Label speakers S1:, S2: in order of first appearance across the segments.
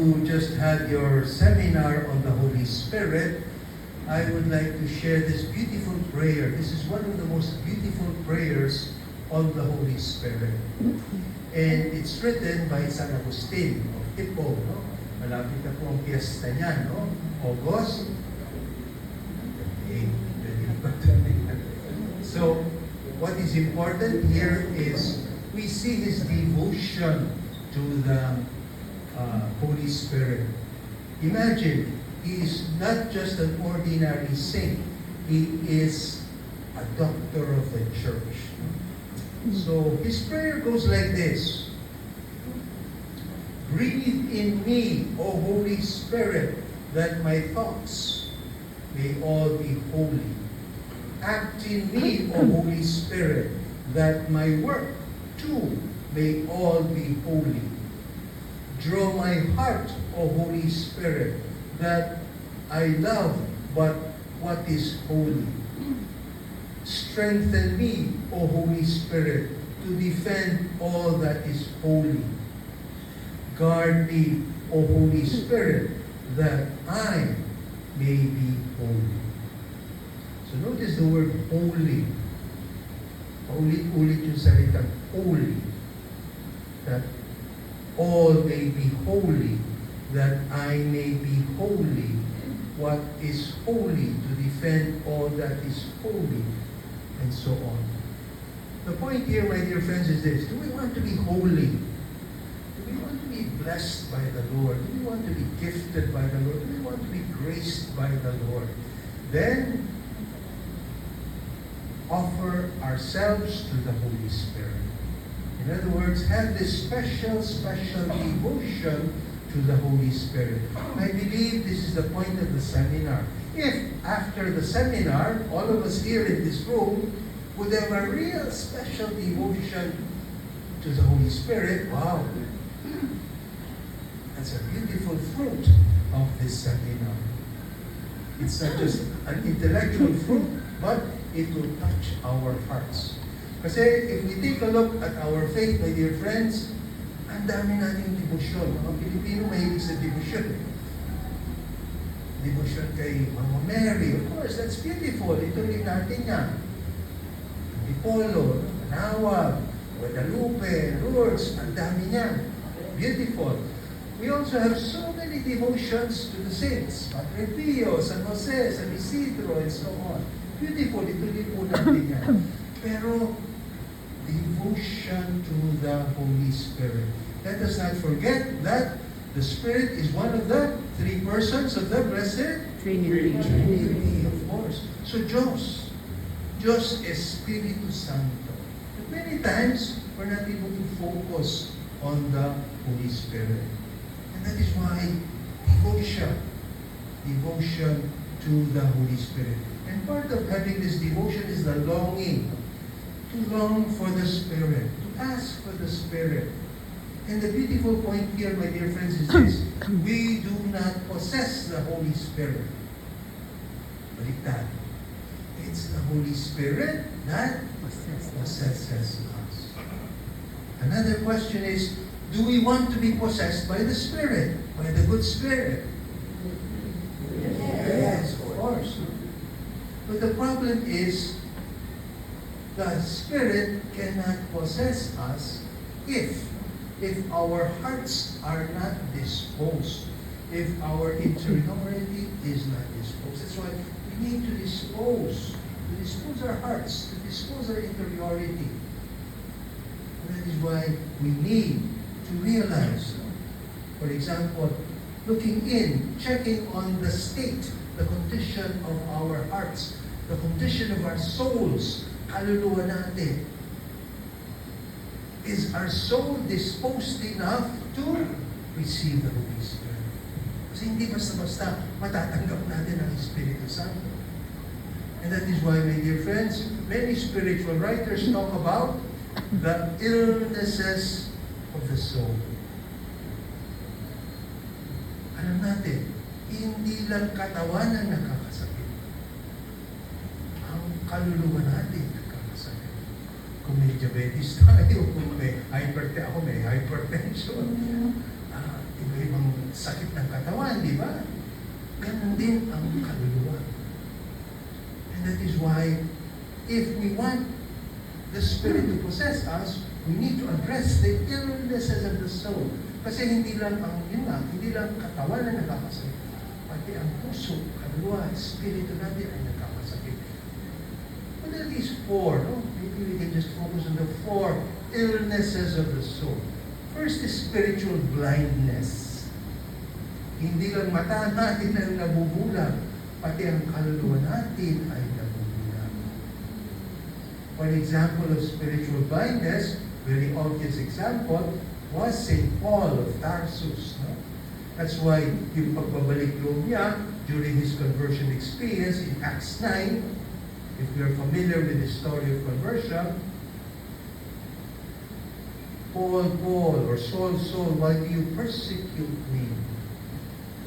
S1: you just had your seminar on the Holy Spirit, I would like to share this beautiful prayer. This is one of the most beautiful prayers on the Holy Spirit. And it's written by San Agustin of Hippo. No? Malapit na po ang piyesta niya, no? August. So, what is important here is we see his devotion to the Holy Spirit. Imagine, he is not just an ordinary saint. He is a doctor of the church. So, his prayer goes like this. Breathe in me, O Holy Spirit, that my thoughts may all be holy. Act in me, O Holy Spirit, that my work, too, may all be holy. Draw my heart, O Holy Spirit, that I love but what is holy. Strengthen me, O Holy Spirit, to defend all that is holy. Guard me, O Holy Spirit, that I may be holy. So notice the word holy. Ulit-ulit yung salitang holy. That all may be holy, that I may be holy. What is holy, to defend all that is holy, and so on. The point here, my dear friends, is this. Do we want to be holy? Do we want to be blessed by the Lord? Do we want to be gifted by the Lord? Do we want to be graced by the Lord? Then, offer ourselves to the Holy Spirit. In other words, have this special devotion to the Holy Spirit. I believe this is the point of the seminar. If after the seminar, all of us here in this room would have a real special devotion to the Holy Spirit, wow, that's a beautiful fruit of this seminar. It's not just an intellectual fruit, but it will touch our hearts. Kasi if we take a look at our faith, my dear friends, ang dami nating debosyon. Mga Pilipino mahilig sa debosyon. Debosyon kay Mama Mary. Of course, that's beautiful. Ituloy natin yan. Antipolo, Manawag, Guadalupe, Lourdes, ang dami niyan. Beautiful. We also have so many devotions to the saints. Padre Pio, San Jose, San Isidro, and so on. Beautiful, ituloy po natin yan. Pero, devotion to the Holy Spirit. Let us not forget that the Spirit is one of the three persons of the Blessed
S2: Trinity.
S1: Trinity, of course. So, Diyos Espiritu Santo. But many times, we're not able to focus on the Holy Spirit. And that is why devotion to the Holy Spirit. And part of having this devotion is the longing. To long for the Spirit. To ask for the Spirit. And the beautiful point here, my dear friends, is this. We do not possess the Holy Spirit. Baliktad. It's the Holy Spirit that possesses us. Another question is, do we want to be possessed by the Spirit? By the good Spirit? Yes, of course. But the problem is, the Spirit cannot possess us if our hearts are not disposed, if our interiority is not disposed. That's why we need to dispose our hearts, to dispose our interiority. And that is why we need to realize, for example, looking in, checking on the state, the condition of our hearts, the condition of our souls, kaluluwa natin. Is our soul disposed enough to receive the Holy Spirit? Kasi hindi basta-basta matatanggap natin ang Espiritu Santo. And that is why, my dear friends, many spiritual writers talk about the illnesses of the soul. Alam natin, hindi lang katawan ang nakakasakit. Ang kaluluwa natin nakakasakit. Kung may diabetes tayo, kung may hypertension, iba-ibang sakit din ang kaluluwa. And that is why, if we want the Spirit to possess us, we need to address the illnesses of the soul. Kasi hindi lang hindi lang katawan na nakakasakit, pati ang puso, kaluluwa, espiritu natin ay nakakasakit. What are these four? No? Maybe we can just focus on the four illnesses of the soul. First is spiritual blindness. Hindi lang mata natin ang nabubulag, pati ang kaluluwa natin ay nabubulag. One example of spiritual blindness, very obvious example, was St. Paul of Tarsus. No? That's why yung pagbabalik loob niya during his conversion experience in Acts 9, if you're familiar with the story of conversion, Paul, Paul, or Saul, Saul, why do you persecute me?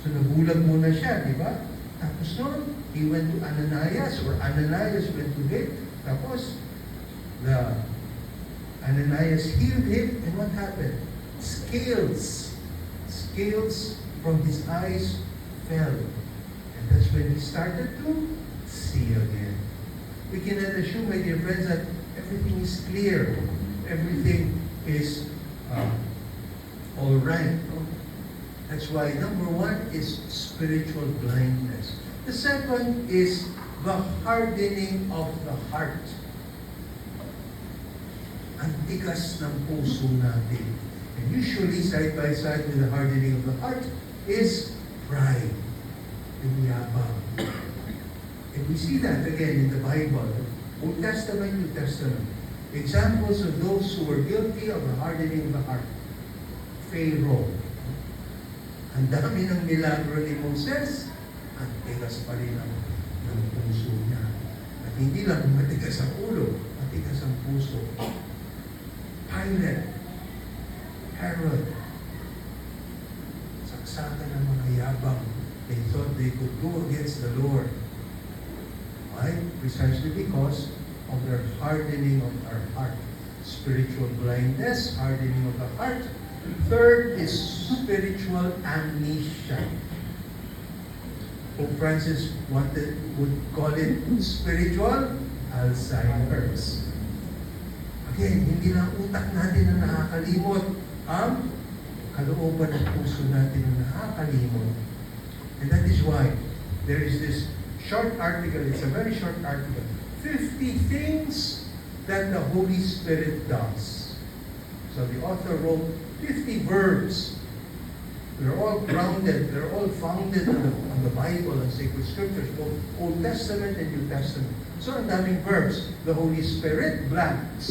S1: So nabulag muna siya, di ba? Tapos noon, he went to Ananias, or Ananias went to him. Tapos, Ananias healed him, and what happened? Scales from his eyes fell. And that's when he started to see again. We cannot assume, my dear friends, that everything is clear. Everything is all right. That's why number one is spiritual blindness. The second is the hardening of the heart. Ang tigas ng puso natin. And usually, side by side with the hardening of the heart is pride. Yung yabang. And we see that again in the Bible. Old Testament, New Testament. Examples of those who were guilty of the hardening of the heart. Pharaoh. Ang dami ng milagro ni Moses, ang tigas pa rin ng puso niya. At hindi lang matigas ang ulo, matigas ang puso. Pilate, Herod, saksakan ng mga yabang. They thought they could go against the Lord. Why? Precisely because of their hardening of our heart. Spiritual blindness, hardening of the heart. Third is spiritual amnesia. Pope Francis would call it spiritual Alzheimer's. Again, hindi lang utak natin na nakakalimot, ang kalooban ng puso natin na nakakalimot. And that is why there is this short article, it's a very short article, 50 things that the Holy Spirit does. So the author wrote 50 verbs. They're all grounded, they're all founded on the Bible and sacred scriptures, both Old Testament and New Testament. So ang daming verbs. The Holy Spirit blanks.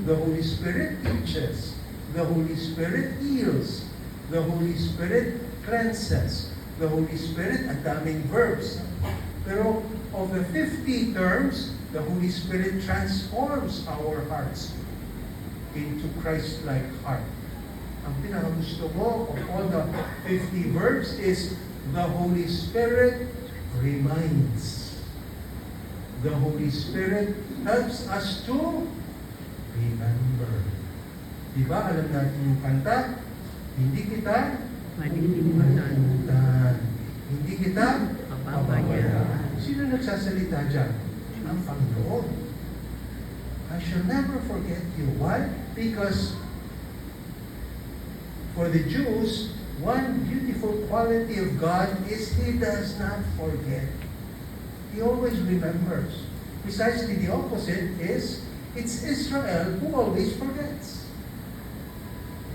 S1: The Holy Spirit teaches. The Holy Spirit heals. The Holy Spirit cleanses. The Holy Spirit, ang daming verbs. Pero of the 50 terms, the Holy Spirit transforms our hearts into Christ-like heart. Ang pinakagusto mo of all the 50 verbs is the Holy Spirit reminds. The Holy Spirit helps us to remember. Diba, alam natin yung kanta? Hindi kita malilimutan. Hindi kita pababayaan. Sino nagsasalita dyan? Ang Panginoon. I shall never forget you. Why? Because for the Jews, one beautiful quality of God is He does not forget. He always remembers. Precisely the opposite is, it's Israel who always forgets.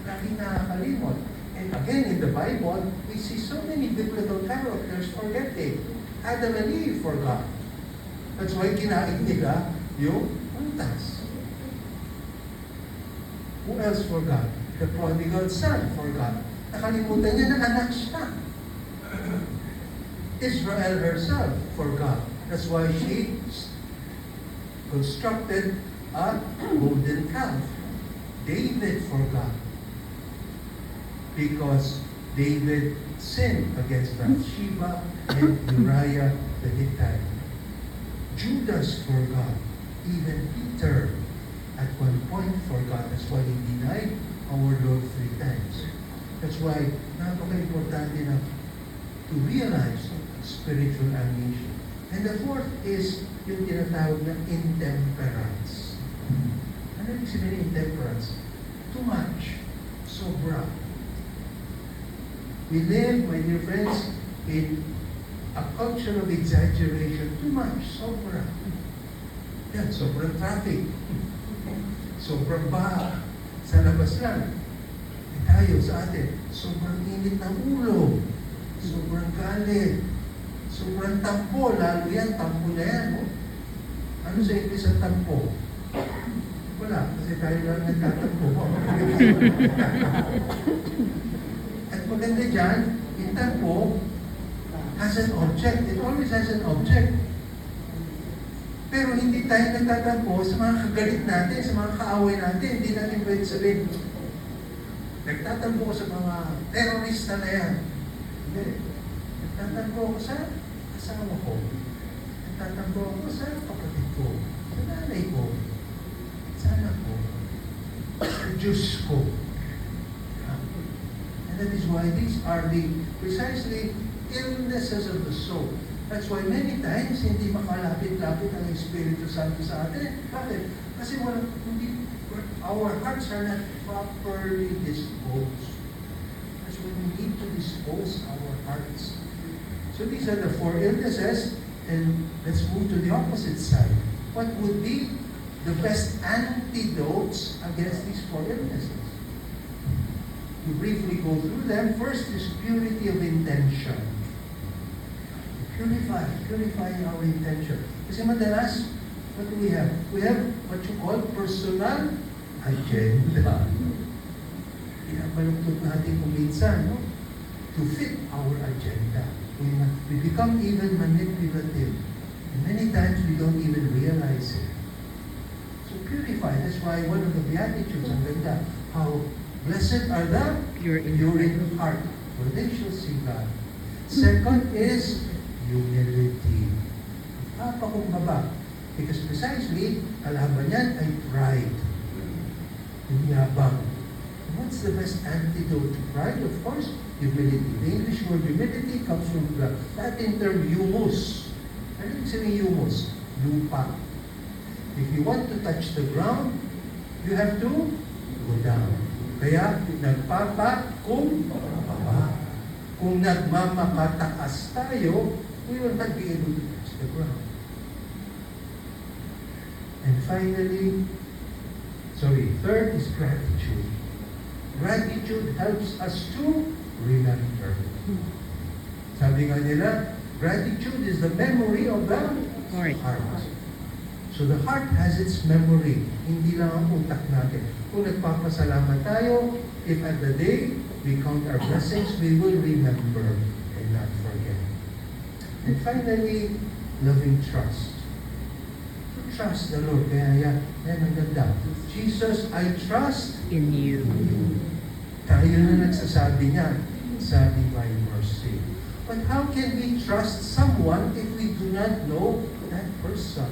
S1: Lagi nakakalimot. And again, in the Bible, we see so many biblical characters forgetting. Adam and Eve forgot. That's why kinain nila yung untas. Who else forgot? The prodigal son forgot. Nakalimutan niya na anak siya. Israel herself forgot. That's why she constructed a golden calf. David forgot. Because David sinned against Bathsheba and Uriah the Hittite. Judas forgot. Even Peter at one point forgot. That's why he denied our Lord 3 times. That's why napaka-importante na to realize spiritual amnesia. And the fourth is yung tinatawag na intemperance. Ano yung sabihin intemperance? Too much. Sobra. We live, my dear friends, in a culture of exaggeration. Too much. Sobra. Yan, sobrang traffic. Sobrang baha. Sa labas lang. E tayo sa atin, sobrang init ng ulo. Sobrang galit. Sobrang tampo. Lalo yan, tampo na yan. Oh. Ano sa English ang tampo? Wala, kasi tayo lang nagtatampo. At maganda dyan, yung tampo has an object. It always has an object. Pero hindi tayo nagtatampo sa mga kagalit natin, sa mga kaaway natin. Hindi natin pwede sabihin, nagtatampo ko sa mga terorista na yan. Hindi. Nagtatampo ko sa asawa ko. Nagtatampo ko sa kapatid ko. Sa nanay ko. Sa anak ko. Sa Diyos ko. And that is why these are the precisely illnesses of the soul. That's why many times hindi makalapit-lapit ang Espiritu Santo sa atin. Bakit? Kasi our hearts are not properly disposed. That's why we need to dispose our hearts. So these are the four illnesses, and let's move to the opposite side. What would be the best antidotes against these four illnesses? To briefly go through them, first is purity of intention. Purify our intention. Kasi madalas, what do we have? We have what you call personal agenda. Pinabaluktot natin kung minsan, no? To fit our agenda. We become even manipulative. And many times we don't even realize it. So purify. That's why one of the Beatitudes, ang ganda, how blessed are the pure in heart, for they shall see God. Second is humility. Papakumbaba. Because precisely, kalaban yan ay pride. Yung yabang. What's the best antidote to pride? Of course, humility. The English word humility comes from the Latin term humus. Ano yung sabihin humus? Lupa. If you want to touch the ground, you have to go down. Kaya, nagpapakumbaba. Kung nagmamakataas tayo, we will not be able to touch the ground. And finally, third is gratitude. Gratitude helps us to remember. Sabi nga nila, gratitude is the memory of the heart. So the heart has its memory, hindi lang ang utak natin. Kung nagpapasalamat tayo, if at the day we count our blessings, we will remember and not forget. And finally, loving trust. To trust the Lord. Kaya yan ang ganda. Jesus, I trust
S2: in you.
S1: Tayo na nagsasabi niya sa Divine Mercy. But how can we trust someone if we do not know that person?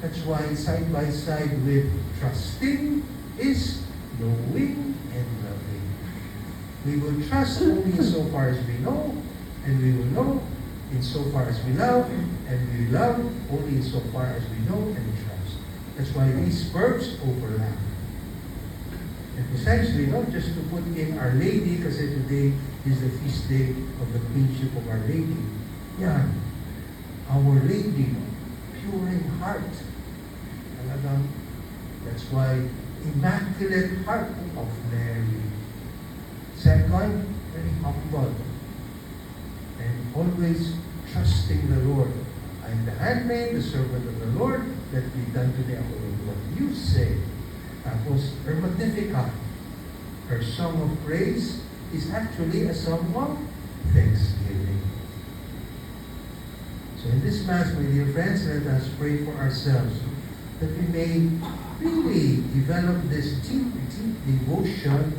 S1: That's why side by side with trusting is knowing and loving. We will trust only so far as we know, and we will know insofar as we love, and we love only insofar as we know and trust. That's why these verbs overlap. And precisely, not just to put in Our Lady, kasi today is the feast day of the Queenship of Our Lady. Yan. Our Lady, pure in heart. Talagang, that's why Immaculate Heart of Mary. Second, very humble. And always trusting the Lord. I am the handmaid, the servant of the Lord, let be done today according to what you say. Tapos, her Magnificat, her song of praise, is actually a song of thanksgiving. So in this Mass, my dear friends, let us pray for ourselves that we may really develop this deep, deep devotion,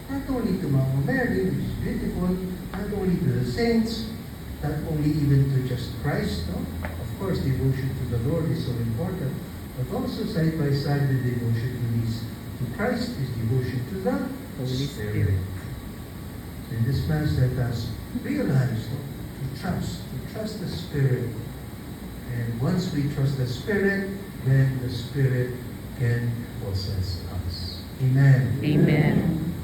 S1: not only to Mama Mary, which is beautiful, not only to the saints, not only even to just Christ, no? Of course, devotion to the Lord is so important, but also side by side with devotion to Christ is devotion to the Holy Spirit. So in this Mass, let us realize, no, to trust trust the Spirit. And once we trust the Spirit, then the Spirit can possess us. Amen.
S2: Amen.